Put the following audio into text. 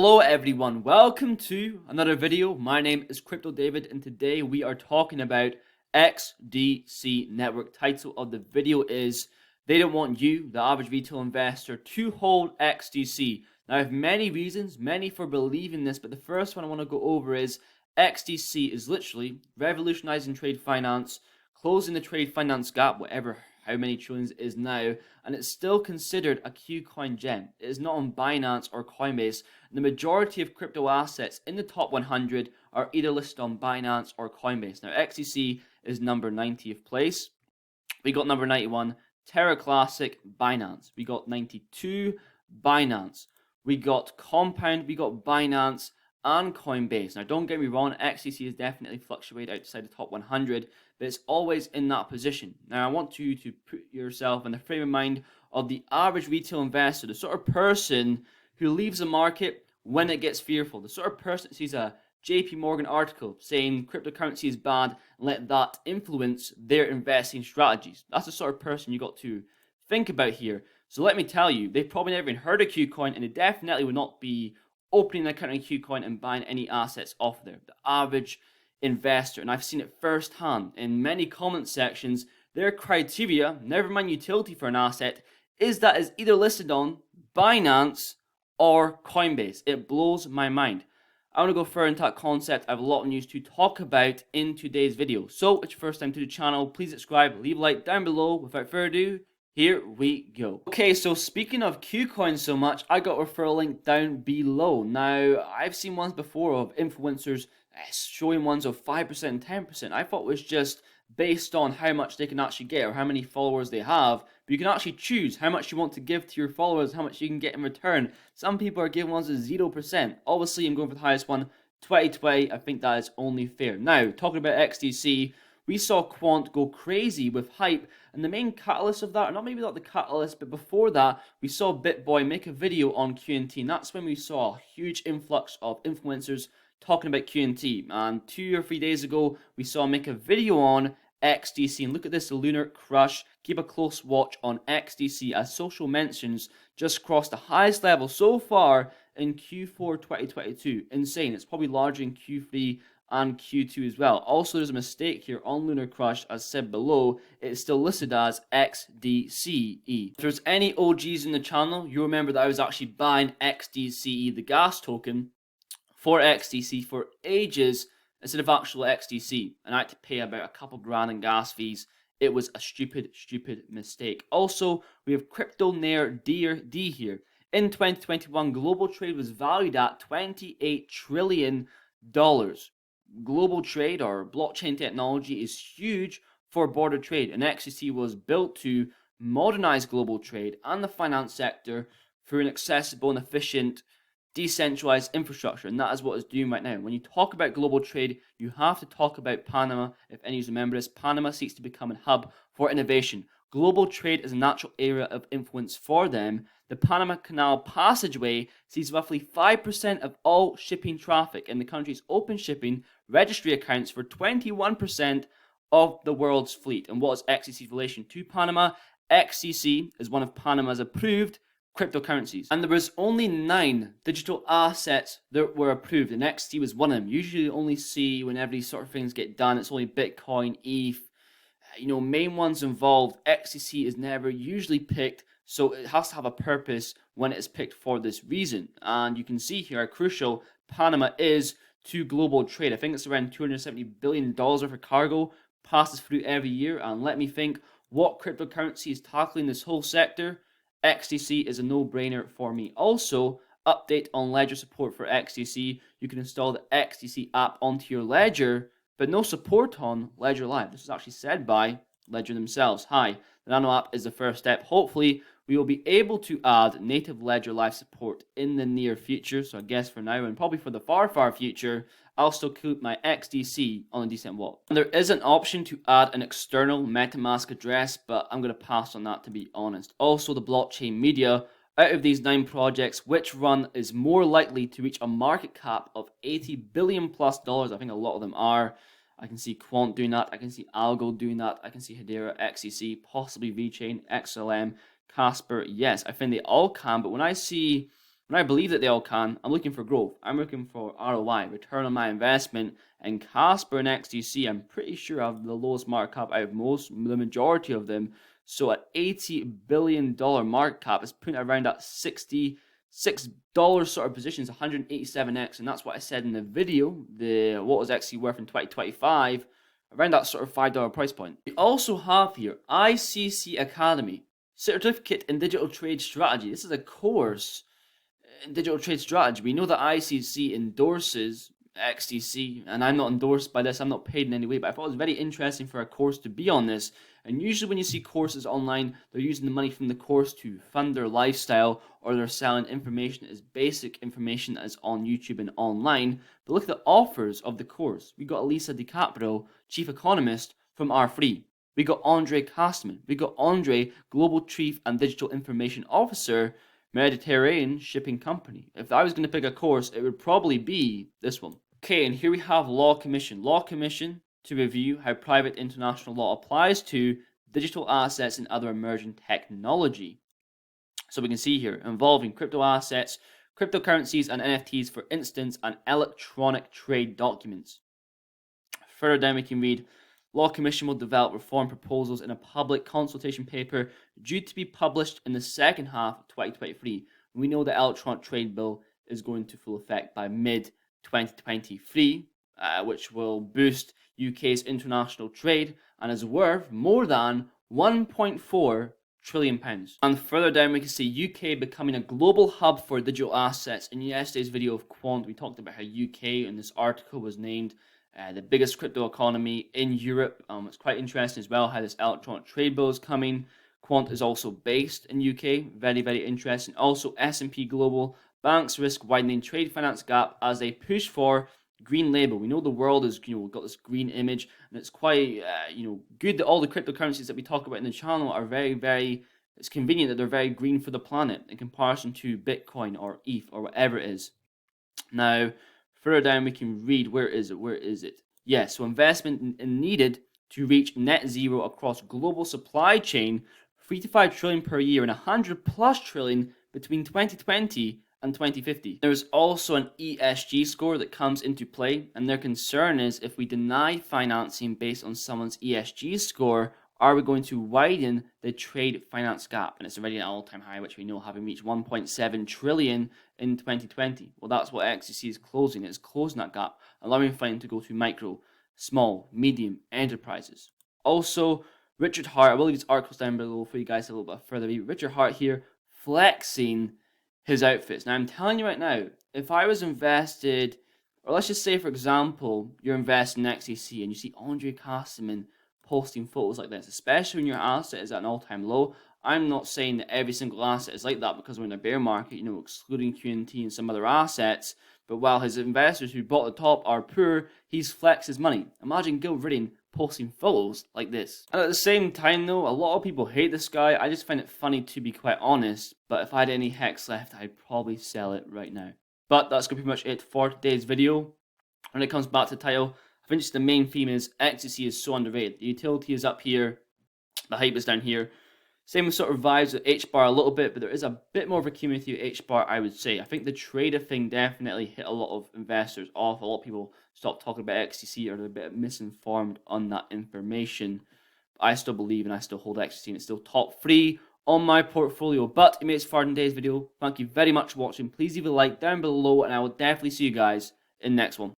Hello everyone, welcome to another video. My name is Crypto David and today we are talking about XDC network. Title of the video is they don't want you, the average retail investor, to hold XDC. Now I have many reasons, many for believing this, but the first one I want to go over is XDC is literally revolutionizing trade finance, closing the trade finance gap, how many trillions it is now, and it's still considered a Qcoin gem. It is not on Binance or Coinbase. The majority of crypto assets in the top 100 are either listed on Binance or Coinbase. Now, XDC is number 90th place. We got number 91, Terra Classic, Binance. We got 92, Binance. We got Compound, we got Binance, and Coinbase. Now, don't get me wrong, XDC has definitely fluctuated outside the top 100, but it's always in that position. Now, I want you to put yourself in the frame of mind of the average retail investor, the sort of person who leaves the market when it gets fearful, the sort of person that sees a JP Morgan article saying cryptocurrency is bad and let that influence their investing strategies. That's the sort of person you got to think about here. So let me tell you, they've probably never even heard of Qcoin, and they definitely would not be opening an account on Qcoin and buying any assets off there. The average investor, and I've seen it firsthand in many comment sections, their criteria, never mind utility for an asset, is that it's either listed on Binance or Coinbase. It blows my mind. I want to go further into that concept. I have a lot of news to talk about in today's video. So, it's your first time to the channel, please subscribe, leave a like down below. Without further ado, here we go. Okay, so speaking of Qcoin so much, I got a referral link down below. Now, I've seen ones before of influencers showing ones of 5% and 10%. I thought it was just based on how much they can actually get or how many followers they have. But you can actually choose how much you want to give to your followers, how much you can get in return. Some people are giving ones of 0%. Obviously, I'm going for the highest one, 2020. I think that is only fair. Now, talking about XDC, we saw Quant go crazy with hype, and the main catalyst of that, or maybe not the catalyst, but before that, we saw BitBoy make a video on QNT, and that's when we saw a huge influx of influencers talking about QNT. And 2 or 3 days ago, we saw him make a video on XDC, and look at this lunar crush. Keep a close watch on XDC as social mentions just crossed the highest level so far in Q4 2022. Insane. It's probably larger in Q3 and Q2 as well. Also, there's a mistake here on Lunar Crush, as said below. It is still listed as XDCE. If there's any OGs in the channel, you remember that I was actually buying XDCE, the gas token, for XDC for ages instead of actual XDC, and I had to pay about a couple grand in gas fees. It was a stupid mistake. Also, we have Crypto Nair D here. In 2021, global trade was valued at $28 trillion. Global trade or blockchain technology is huge for border trade, and XDC was built to modernize global trade and the finance sector through an accessible and efficient decentralized infrastructure, and that is what it's doing right now. When you talk about global trade, you have to talk about Panama. If any of you remember this, Panama seeks to become a hub for innovation. Global trade is a natural area of influence for them. The Panama Canal Passageway sees roughly 5% of all shipping traffic, and the country's open shipping registry accounts for 21% of the world's fleet. And what is XDC's relation to Panama? XDC is one of Panama's approved cryptocurrencies, and there was only 9 digital assets that were approved, and XDC was one of them. Usually you only see whenever these sort of things get done, it's only Bitcoin, ETH, main ones involved. XDC is never usually picked, so it has to have a purpose when it is picked for this reason. And you can see here how crucial Panama is to global trade. I think it's around $270 billion worth of cargo passes through every year, and let me think, what cryptocurrency is tackling this whole sector? XDC is a no-brainer for me. Also, update on Ledger support for XDC. You can install the XDC app onto your Ledger, but no support on Ledger Live. This was actually said by Ledger themselves. Hi, the Nano app is the first step. Hopefully, we will be able to add native Ledger Live support in the near future. So I guess for now, and probably for the far future, I'll still keep my XDC on a decent wallet. And there is an option to add an external MetaMask address, but I'm going to pass on that, to be honest. Also, the blockchain media, out of these 9 projects, which one is more likely to reach a market cap of $80 billion plus? I think a lot of them are. I can see Quant doing that. I can see Algo doing that. I can see Hedera, XCC, possibly VeChain, XLM, Casper. Yes, I think they all can. But when I see When I believe that they all can, I'm looking for growth. I'm looking for ROI, return on my investment. And Casper and XDC, I'm pretty sure have the lowest market cap out of the majority of them. So at $80 billion market cap, it's putting around that $66 sort of positions, 187x, and that's what I said in the video. What was XDC worth in 2025, around that sort of $5 price point. We also have here ICC Academy, Certificate in Digital Trade Strategy. This is a course in digital trade strategy. We know that ICC endorses XDC, and I'm not endorsed by this, I'm not paid in any way, but I thought it was very interesting for a course to be on this. And usually when you see courses online, they're using the money from the course to fund their lifestyle, or they're selling information as basic information that is on YouTube and online. But look at the offers of the course. We got Elisa DiCaprio, chief economist from R3. We got Andre Castleman. We got Andre, global chief and digital information officer, Mediterranean Shipping Company. If I was going to pick a course, it would probably be this one. Okay, and here we have Law Commission. Law Commission to review how private international law applies to digital assets and other emerging technology. So we can see here, involving crypto assets, cryptocurrencies and NFTs, for instance, and electronic trade documents. Further down we can read, Law Commission will develop reform proposals in a public consultation paper due to be published in the second half of 2023. We know the electronic trade bill is going to full effect by mid-2023, which will boost UK's international trade and is worth more than £1.4 trillion. And further down we can see UK becoming a global hub for digital assets. In yesterday's video of Quant, we talked about how UK in this article was named the biggest crypto economy in Europe. It's quite interesting as well how this electronic trade bill is coming. Quant is also based in UK. Very, very interesting. Also, S&P Global banks risk widening trade finance gap as they push for green label. We know the world is, got this green image, and it's quite, good that all the cryptocurrencies that we talk about in the channel are very, very. It's convenient that they're very green for the planet in comparison to Bitcoin or ETH or whatever it is. Now, further down we can read, where is it? Yes, so investment needed to reach net zero across global supply chain, 3 to 5 trillion per year and 100+ trillion between 2020 and 2050. There's also an ESG score that comes into play, and their concern is if we deny financing based on someone's ESG score, are we going to widen the trade finance gap? And it's already at an all-time high, which we know, having reached 1.7 trillion in 2020. Well, that's what XDC is closing. It's closing that gap, allowing funding to go to micro, small, medium enterprises. Also, Richard Hart, I will leave his articles down below for you guys to a little bit further read. Richard Hart here flexing his outfits. Now, I'm telling you right now, if I was invested, or let's just say, for example, you're investing in XDC and you see Andre Castleman posting photos like this, especially when your asset is at an all-time low. I'm not saying that every single asset is like that because we're in a bear market, excluding QNT and some other assets. But while his investors who bought the top are poor, he's flexed his money. Imagine Gil Ridding posting photos like this. And at the same time though, a lot of people hate this guy. I just find it funny, to be quite honest. But if I had any hex left, I'd probably sell it right now. But that's going to be pretty much it for today's video. When it comes back to the title, I think just the main theme is XDC is so underrated. The utility is up here, the hype is down here. Same sort of vibes with HBAR a little bit, but there is a bit more of a community with HBAR, I would say. I think the trader thing definitely hit a lot of investors off. A lot of people stopped talking about XDC, or they're a bit misinformed on that information. But I still believe and I still hold XDC, and it's still top 3 on my portfolio. But it made it far in today's video. Thank you very much for watching. Please leave a like down below, and I will definitely see you guys in the next one.